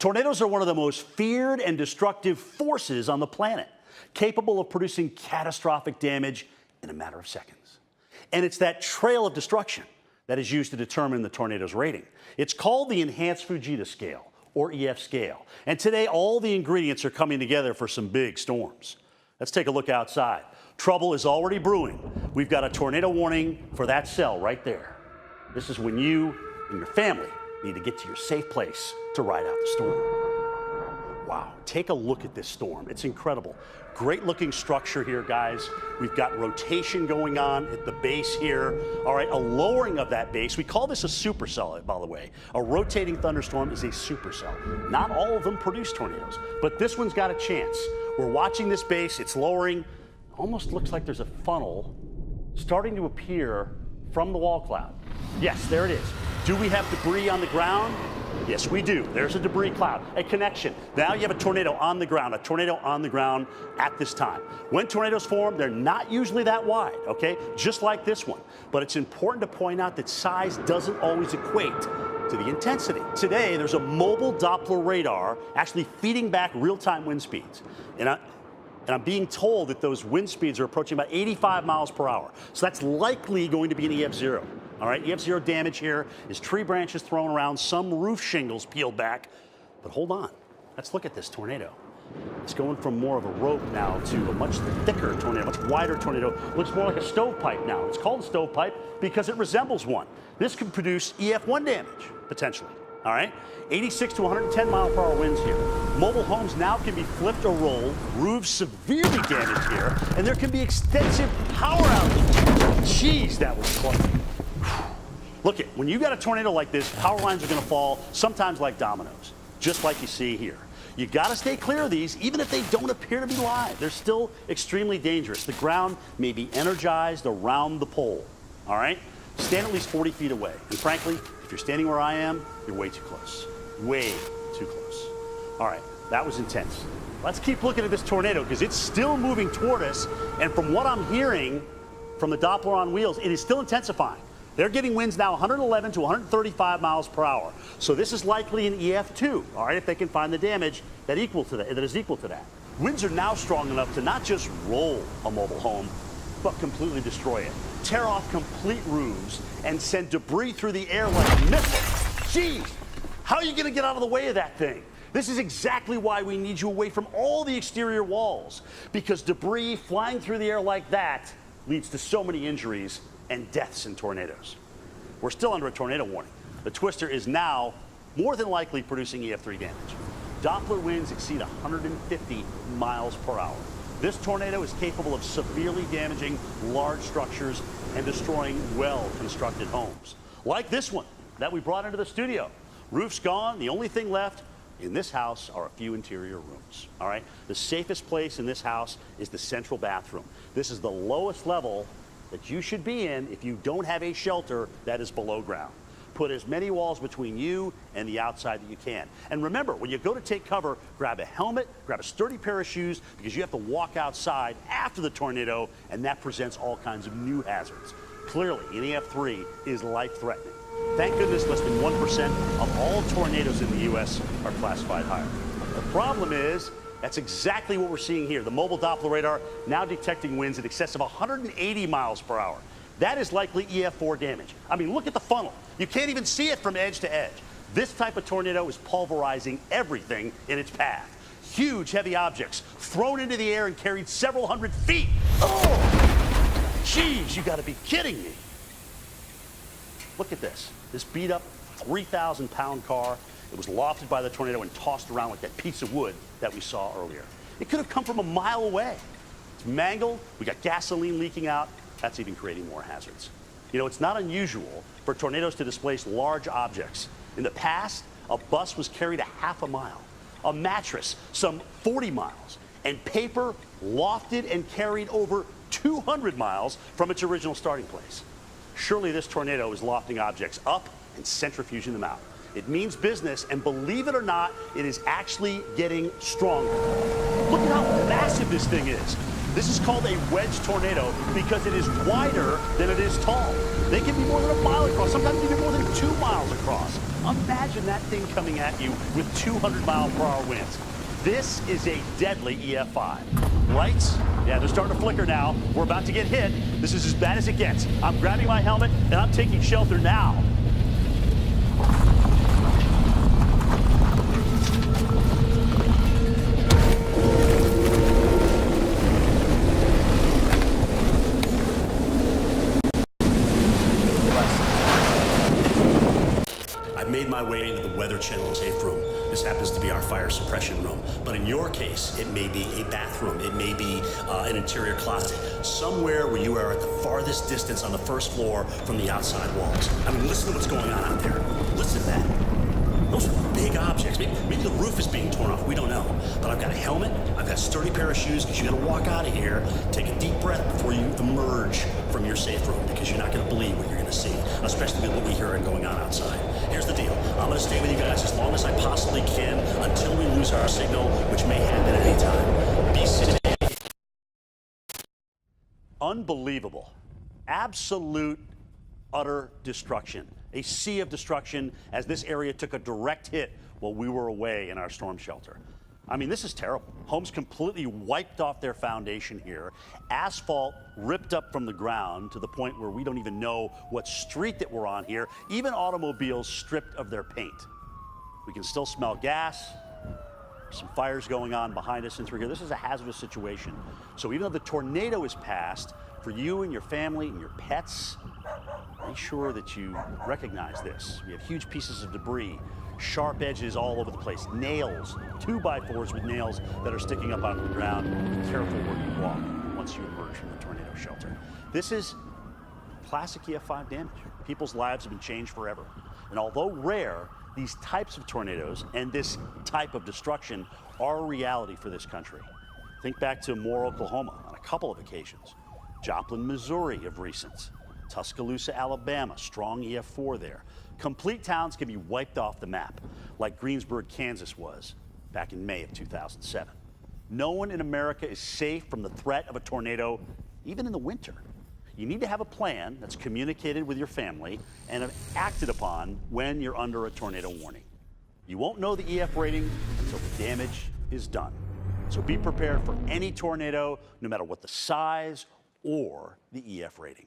Tornadoes are one of the most feared and destructive forces on the planet, capable of producing catastrophic damage in a matter of seconds. And it's that trail of destruction that is used to determine the tornado's rating. It's called the Enhanced Fujita Scale, or EF scale. And today, all the ingredients are coming together for some big storms. Let's take a look outside. Trouble is already brewing. We've got a tornado warning for that cell right there. This is when you and your family need to get to your safe place to ride out the storm. Wow, take a look at this storm. It's incredible. Great looking structure here, guys. We've got rotation going on at the base here. All right, a lowering of that base. We call this a supercell, by the way. A rotating thunderstorm is a supercell. Not all of them produce tornadoes, but this one's got a chance. We're watching this base, it's lowering. Almost looks like there's a funnel starting to appear from the wall cloud. Yes, there it is. Do we have debris on the ground? Yes, we do. There's a debris cloud, a connection. Now you have a tornado on the ground at this time. When tornadoes form, they're not usually that wide, okay? Just like this one. But it's important to point out that size doesn't always equate to the intensity. Today, there's a mobile Doppler radar actually feeding back real-time wind speeds. And I'm being told that those wind speeds are approaching about 85 miles per hour. So that's likely going to be an EF0. All right, EF0 damage here is tree branches thrown around, some roof shingles peeled back. But hold on, let's look at this tornado. It's going from more of a rope now to a much thicker tornado, much wider tornado. Looks more like a stovepipe now. It's called a stovepipe because it resembles one. This could produce EF1 damage, potentially. All right, 86 to 110 mile per hour winds here. Mobile homes now can be flipped or rolled, roofs severely damaged here, and there can be extensive power outages. Jeez, that was close. Look it, when you got a tornado like this, power lines are going to fall, sometimes like dominoes, just like you see here. You got to stay clear of these, even if they don't appear to be live. They're still extremely dangerous. The ground may be energized around the pole. All right, stand at least 40 feet away. And frankly, if you're standing where I am, you're way too close. Way too close. All right, that was intense. Let's keep looking at this tornado because it's still moving toward us. And from what I'm hearing from the Doppler on wheels, it is still intensifying. They're getting winds now 111 to 135 miles per hour. So this is likely an EF2, all right, if they can find the damage that is equal to that. Winds are now strong enough to not just roll a mobile home, but completely destroy it. Tear off complete roofs and send debris through the air like missiles. Jeez, how are you going to get out of the way of that thing? This is exactly why we need you away from all the exterior walls, because debris flying through the air like that leads to so many injuries and deaths in tornadoes. We're still under a tornado warning. The twister is now more than likely producing EF3 damage. Doppler winds exceed 150 miles per hour. This tornado is capable of severely damaging large structures and destroying well-constructed homes. Like this one that we brought into the studio. Roof's gone. The only thing left in this house are a few interior rooms. All right? The safest place in this house is the central bathroom. This is the lowest level that you should be in if you don't have a shelter that is below ground. Put as many walls between you and the outside that you can. And remember, when you go to take cover, grab a helmet, grab a sturdy pair of shoes, because you have to walk outside after the tornado, and that presents all kinds of new hazards. Clearly, an EF3 is life-threatening. Thank goodness less than 1% of all tornadoes in the U.S. are classified higher. The problem is, that's exactly what we're seeing here. The mobile Doppler radar now detecting winds in excess of 180 miles per hour. That is likely EF4 damage. I mean, look at the funnel. You can't even see it from edge to edge. This type of tornado is pulverizing everything in its path. Huge, heavy objects thrown into the air and carried several hundred feet. Oh, geez, you gotta be kidding me. Look at this. This beat up 3,000-pound car. It was lofted by the tornado and tossed around like that piece of wood that we saw earlier. It could have come from a mile away. It's mangled. We got gasoline leaking out. That's even creating more hazards. You know, it's not unusual for tornadoes to displace large objects. In the past, a bus was carried a half a mile, a mattress some 40 miles, and paper lofted and carried over 200 miles from its original starting place. Surely this tornado is lofting objects up and centrifuging them out. It means business, and believe it or not, it is actually getting stronger. Look at how massive this thing is. This is called a wedge tornado because it is wider than it is tall. They can be more than a mile across, sometimes even more than 2 miles across. Imagine that thing coming at you with 200-mile-per-hour winds. This is a deadly EF5. Lights, yeah, they're starting to flicker now. We're about to get hit. This is as bad as it gets. I'm grabbing my helmet and I'm taking shelter now. I've made my way into the Weather Channel safe room. This happens to be our fire suppression room. But in your case, it may be a bathroom. It may be an interior closet. Somewhere where you are at the farthest distance on the first floor from the outside walls. I mean, listen to what's going on out there. Listen to that. Those are big objects. Maybe the roof is being torn off. We don't know. But I've got a helmet. I've got a sturdy pair of shoes because you got to walk out of here. Take a deep breath before you emerge from your safe room because you're not going to believe what you're going to see, especially with what we hear going on outside. Here's the deal. I'm going to stay with you guys as long as I possibly can until we lose our signal, which may happen at any time. Be safe. Unbelievable. Absolute, utter destruction. A sea of destruction as this area took a direct hit while we were away in our storm shelter. I mean, this is terrible. Homes completely wiped off their foundation here. Asphalt ripped up from the ground to the point where we don't even know what street that we're on here. Even automobiles stripped of their paint. We can still smell gas. Some fires going on behind us since we're here. This is a hazardous situation. So even though the tornado is past, for you and your family and your pets, make sure that you recognize this. We have huge pieces of debris, sharp edges all over the place, nails, 2x4s with nails that are sticking up onto the ground. Be careful where you walk once you emerge from the tornado shelter. This is classic EF5 damage. People's lives have been changed forever. And although rare, these types of tornadoes and this type of destruction are a reality for this country. Think back to Moore, Oklahoma on a couple of occasions. Joplin, Missouri of recent. Tuscaloosa, Alabama, strong EF4 there. Complete towns can be wiped off the map, like Greensburg, Kansas was back in May of 2007. No one in America is safe from the threat of a tornado, even in the winter. You need to have a plan that's communicated with your family and acted upon when you're under a tornado warning. You won't know the EF rating until the damage is done. So be prepared for any tornado, no matter what the size or the EF rating.